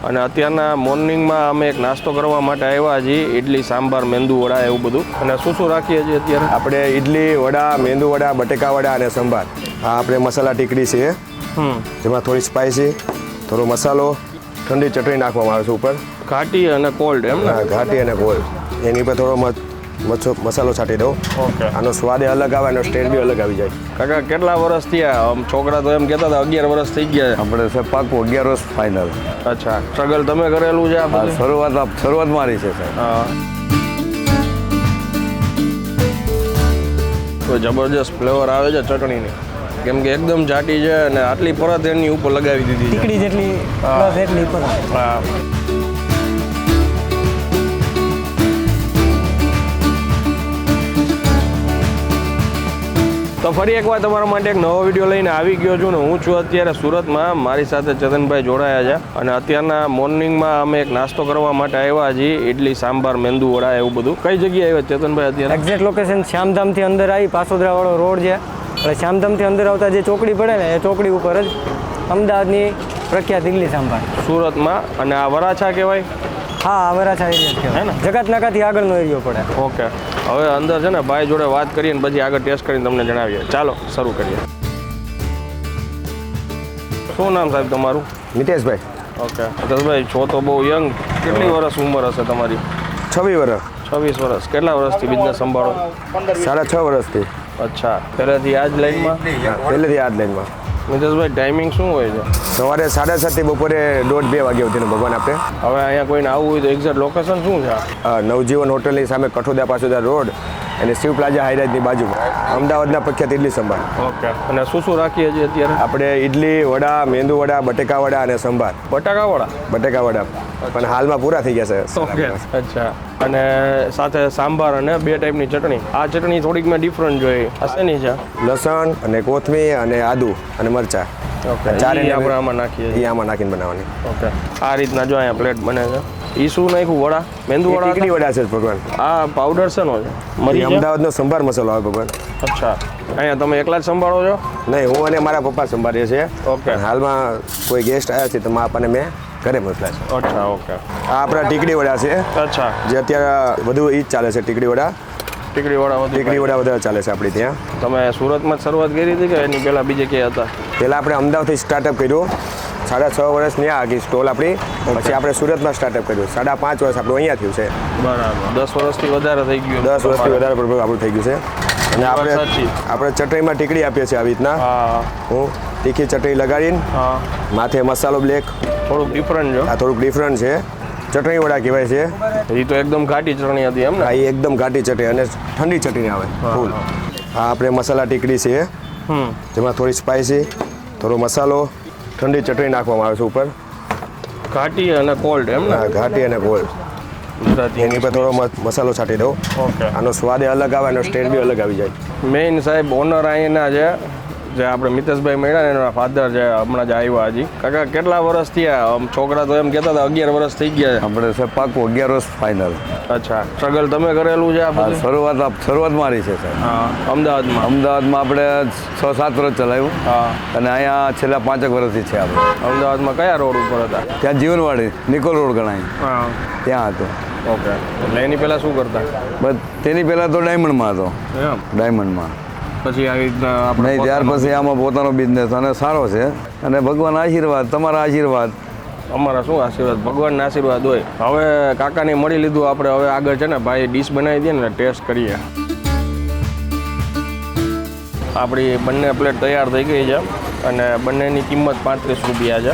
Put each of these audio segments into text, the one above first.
અને અત્યારના મોર્નિંગમાં અમે એક નાસ્તો કરવા માટે આવ્યા છીએ, ઇડલી સાંભાર મેંદુ વડા એવું બધું. અને શું રાખીએ છીએ અત્યારે? આપણે ઇડલી વડા, મેંદુ વડા, બટેકા વડા અને સંભાર. આ આપણે મસાલા ટીકડી છે, જેમાં થોડી સ્પાઇસી, થોડો મસાલો, ઠંડી ચટણી નાખવામાં આવે છે ઉપર. ઘાટી અને કોલ્ડ એમ ને? ઘાટી અને કોલ્ડ. એની પર થોડો મસાલો છાંટી દઉં. ઓકે. આનો સ્વાદ અલગ આવે અને ટેસ્ટ બી અલગ આવી જાય. કાકા કેટલા વર્ષ થયા? આમ છોકરા તો એમ કહેતા હતા 11 વર્ષ થઈ ગયા. આપણે છે પાકું 11 વર્ષ ફાઇનલ. અચ્છા, સ્ટ્રગલ તમે કરેલું છે આ બધું? શરૂઆત મારી છે સાહેબ. હા. તો જબરજસ્ત ફ્લેવર આવે છે ચટણીની, કેમ કે એકદમ જાટી છે અને આટલી પરત એની ઉપર લગાવી દીધી છે. ટીકડી જેટલી પ્લસ એટલી પરત. હા. તો ફરી એકવાર તમારા માટે એક નવો વિડીયો લઈને આવી ગયો છું ને હું છું અત્યારે સુરતમાં. મારી સાથે ચેતનભાઈ જોડાયા છે અને અત્યારના મોર્નિંગમાં અમે એક નાસ્તો કરવા માટે આવ્યા છીએ, ઇડલી સાંભાર મેંદુ વડા એવું બધું. કઈ જગ્યાએ આવ્યા ચેતનભાઈ અત્યારે? એક્ઝેક્ટ લોકેશન શ્યામધામથી અંદર આવી પાસોદરા વાળો રોડ છે એટલે શ્યામધામથી અંદર આવતા જે ચોકડી પડે ને એ ચોકડી ઉપર જ અમદાવાદની પ્રખ્યાત ઇડલી સાંભાર સુરતમાં. અને આ વરાછા કહેવાય? હા, વરાછા એરિયા કહેવાય ને, જગત નાકાથી આગળનો એરિયો પડે. ઓકે, હવે અંદર છે ને ભાઈ જોડે વાત કરીએ ને પછી આગળ ટેસ્ટ કરીને તમને જણાવીએ. ચાલો શરૂ કરીએ. શું નામ સાહેબ તમારું? મિતેશભાઈ. ઓકે મિતેશભાઈ, છો તો બહુ યંગ. કેટલી વર્ષ ઉંમર હશે તમારી? 26 વર્ષ. 26 વર્ષ. કેટલા વર્ષથી બિઝનેસ સંભાળો? 6.5 વર્ષથી. અચ્છા, પહેલેથી આ જ લાઈનમાં? પહેલેથી આ જ લાઈનમાં. મિતેશભાઈ, ટાઈમિંગ શું હોય છે? સવારે 7:30 થી બપોરે 1:30-2 વાગ્યા સુધીનું ભગવાન આપે. હવે અહીંયા કોઈને આવવું હોય તો એક્ઝેક્ટ લોકેશન શું છે? નવજીવન હોટલની સામે કઠોદા પાસોદરા રોડ અને શિવ પ્લાઝા હાઈરાઇટની બાજુમાં અમદાવાદના પ્રખ્યાત ઇડલી સંભાર. ઓકે. અને શું રાખીએ છીએ અત્યારે? આપણે ઇડલી વડા, મેંદુ વડા, બટેકા વડા અને સંભાર. બટાકા વડા? બટેકા વડા પણ હાલમાં પૂરા થઈ ગયા છે. ઓકે. અચ્છા, અને સાથે સાંભાર અને 2 ટાઈપની ચટણી. આ ચટણી થોડીક મેં ડિફરન્ટ જોઈ. આ શેની છે? લસણ અને કોથમીર અને આદુ અને મરચા. ઓકે. ચારે આપણે આમાં નાખીએ એ છીએ. આમાં નાખીને બનાવવાની. ઓકે. આ રીતના જો અહીંયા પ્લેટ બને છે. એ શું નાખ્યું? વડા, મેંદુ વડા? ટીકડી વડા છે ભગવાન. આ પાવડર છે નો છે? મરી છે? અમદાવાદનો સંભાર મસાલો આવે ભગવાન. અચ્છા, અહીંયા તમે એકલા જ સંભાળો છો? નહીં, હું અને મારા પપ્પા સંભાળીએ છીએ. ઓકે. હાલમાં કોઈ ગેસ્ટ આવ્યા છે તો મા આપણને મેં ઘરે મોકલ્યા છે. અચ્છા. ઓકે. આ આપણા ટીકડી વડા છે, અચ્છા, જે અત્યારે બધું એ જ ચાલે છે. ટીકડી વડા ટીકડી વડા વધારે ચાલે છે આપણી ત્યાં. તમે સુરતમાં જ શરૂઆત કરી હતી કે એની પહેલા બીજે ક્યાંય હતા? પહેલાં આપણે અમદાવાદથી સ્ટાર્ટઅપ કર્યું. 6.5 વર્ષ ત્યાં આગી સ્ટોલ આપણી. પછી આપણે સુરતમાં સ્ટાર્ટઅપ કર્યું. 5.5 વર્ષ આપણું અહીંયા થયું છે. બરાબર. 10 વર્ષથી વધારે થઈ ગયું. 10 વર્ષથી વધારે આપણું થઈ ગયું છે. અને સાચી. આપણે ચટણીમાં ટીકડી આપીએ છીએ આવી રીતના. હા. હું તીખી ચટણી લગાડીને હા. માથે મસાલો બ્લેક. થોડુંક ડિફરન્ટ જો. આ થોડુંક ડિફરન્ટ છે. ચટણી વડા કહેવાય છે. એ તો એકદમ ઘાટી ચટણી હતી એમ ને? આ એકદમ ઘાટી ચટણી અને ઠંડી ચટણી આવે ફૂલ. આ આપણે મસાલા ટીકડી છે, જેમાં થોડી સ્પાઇસી, થોડો મસાલો, ઠંડી ચટણી નાખવામાં આવે છે ઉપર. ઘાટી અને કોલ્ડ એમ ને? ઘાટી અને કોલ્ડ. ગુજરાતી. એની પર થોડો મસાલો છાંટી દઉં. ઓકે. આનો સ્વાદ અલગ આવે અને ટેસ્ટ બી અલગ આવી જાય. મેઇન સાહેબ ઓનર અહીંના છે, જે આપણે મિતેશભાઈ મળ્યા ને એના ફાધર છે, હમણાં જ આવ્યા હજી. કાકા કેટલા વર્ષ થયા? આમ છોકરા તો એમ કહેતા હતા 11 વર્ષ થઈ ગયા. આપણે છે પાકું 11 વર્ષ ફાઇનલ. અચ્છા, સ્ટ્રગલ તમે કરેલું છે આ બધું? શરૂઆત મારી છે સાહેબ. હા. અમદાવાદમાં? અમદાવાદમાં આપણે 6-7 વર્ષ ચલાવ્યું. હા. અને અહીંયા છેલ્લા 5 વર્ષથી છે આપણે. અમદાવાદમાં કયા રોડ ઉપર હતા? ત્યાં જીવનવાડી નિકોલ રોડ ગણાય, હા. ત્યાં હતું. ઓકે. એટલે એની પહેલાં શું કરતા? બસ તેની પહેલાં તો ડાયમંડમાં હતો. એમ? ડાયમંડમાં પછી આવી રીતના આપણે નહીં, ત્યાર પછી આમાં પોતાનો બિઝનેસ અને સારો છે. અને ભગવાન આશીર્વાદ, તમારા આશીર્વાદ. અમારા શું આશીર્વાદ? ભગવાનના આશીર્વાદ હોય. હવે કાકાને મળી લીધું આપણે. હવે આગળ છે ને ભાઈ ડીશ બનાવી દઈએ ને ટેસ્ટ કરીએ. આપણી બંને પ્લેટ તૈયાર થઈ ગઈ છે અને બંનેની કિંમત 35 રૂપિયા છે.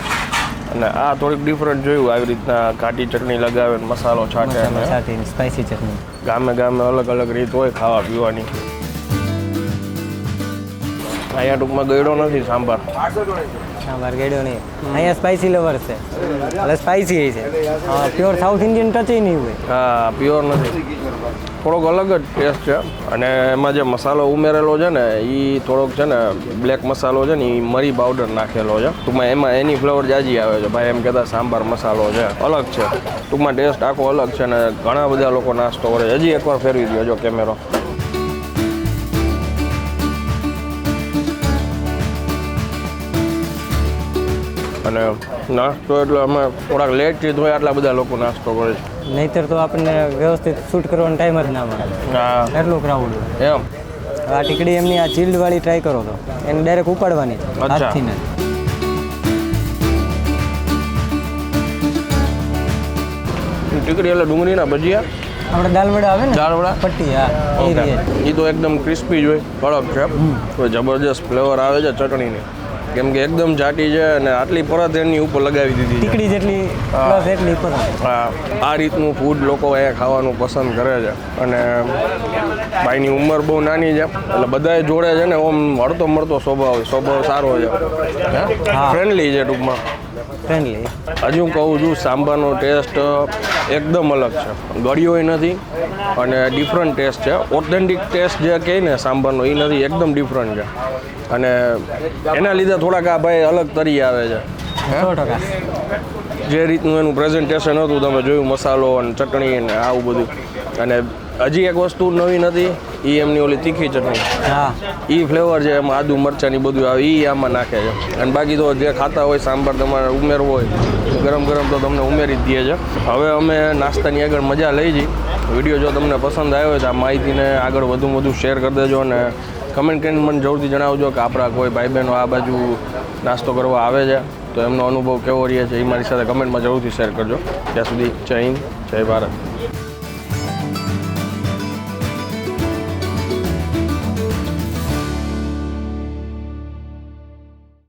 અને આ થોડીક ડિફરન્ટ જોયું, આવી રીતના ઘાટી ચટણી લગાવે, મસાલો છાંટે અને સ્પાઇસી ચટણી. ગામે અલગ અલગ રીત હોય ખાવા પીવાની. અહીંયા ટૂંકમાં ગળ્યો નથી સાંભાર. સાંભાર ગળ્યો નહીં. અહીંયા સ્પાઇસી લવર છે એટલે સ્પાઇસી છે. પ્યોર સાઉથ ઇન્ડિયન ટચ નહીં હોય. હા, પ્યોર નથી. થોડોક અલગ જ ટેસ્ટ છે. અને એમાં જે મસાલો ઉમેરેલો છે ને એ થોડોક છે ને બ્લેક મસાલો છે ને એ મરી પાવડર નાખેલો છે. ટૂંકમાં એમાં એની ફ્લેવર જાજી આવે છે. ભાઈ એમ કહેતા સાંભાર મસાલો છે, અલગ છે. ટૂંકમાં ટેસ્ટ આખો અલગ છે અને ઘણા બધા લોકો નાસ્તો કરે. હજી એકવાર ફેરવી દો જો કેમેરો. અને અને નાસ્તો એટલે અમે થોડાક લેટ છીએ તો આટલા બધા લોકો નાસ્તો કરે છે. નહીતર તો આપણને વ્યવસ્થિત શૂટ કરવાનો ટાઈમ જ ના મળે, હા એટલું ક્રાઉડ હોય. એમ આ ટીકડી એમની આ ચીલ્ડ વાળી ટ્રાય કરો તો એને ડાયરેક્ટ ઉપાડવાની અચ્છા. હાથથી ને. ટીકડી એટલે ડુંગળીના ભજીયા, આપણે દાલવડા આવે ને દાળવડા પટ્ટી, હા એ ઓકે. રીતે. એ તો એકદમ ક્રિસ્પી જ હોય, કડક છે, તો જબરજસ્ત ફ્લેવર આવે છે ચટણીની, કેમ કે એકદમ જાટી છે અને આટલી પરત એની ઉપર લગાવી દીધી છે. ટીકડી જેટલી પ્લસ એટલી પર. આ રીતનું ફૂડ લોકો અહીંયા ખાવાનું પસંદ કરે છે અને ભાઈની ઉંમર બહુ નાની છે એટલે બધાએ જોડે છે ને ઓમ હળતો મળતો સ્વભાવ સારો છે, હા. ફ્રેન્ડલી છે ટૂંકમાં. ફ્રેન્ડલી. હજી હું કહું છું સાંભારનો ટેસ્ટ એકદમ અલગ છે, ગળ્યોય નથી અને ડિફરન્ટ ટેસ્ટ છે. ઓથેન્ટિક ટેસ્ટ જે કહે ને સાંભારનો એ નથી, એકદમ ડિફરન્ટ છે અને એના લીધે થોડાક આ ભાઈ અલગ તરી આવે છે. 100%. જે રીતનું એનું પ્રેઝન્ટેશન હતું તમે જોયું, મસાલો અને ચટણી ને આવું બધું. અને હજી એક વસ્તુ નવી નથી, એ એમની ઓલી તીખી ચટણી, હા એ ફ્લેવર છે એમાં આદુ મરચાંની બધું આવે એ આમાં નાખે છે. અને બાકી તો જે ખાતા હોય સાંભાર તમારે ઉમેરવો હોય ગરમ ગરમ તો તમને ઉમેરી જ દે છે. હવે અમે નાસ્તાની આગળ મજા લઈ જઈ. વિડીયો જો તમને પસંદ આવ્યો હોય તો આ માહિતીને આગળ વધુ શેર કરી દેજો અને કમેન્ટ કરીને મને જરૂરથી જણાવજો કે આપણા કોઈ ભાઈ બહેનો આ બાજુ નાસ્તો કરવા આવે છે તો એમનો અનુભવ કેવો રહે છે એ મારી સાથે કમેન્ટમાં જરૂરથી શેર કરજો. ત્યાં સુધી જય હિન્દ, જય ભારત.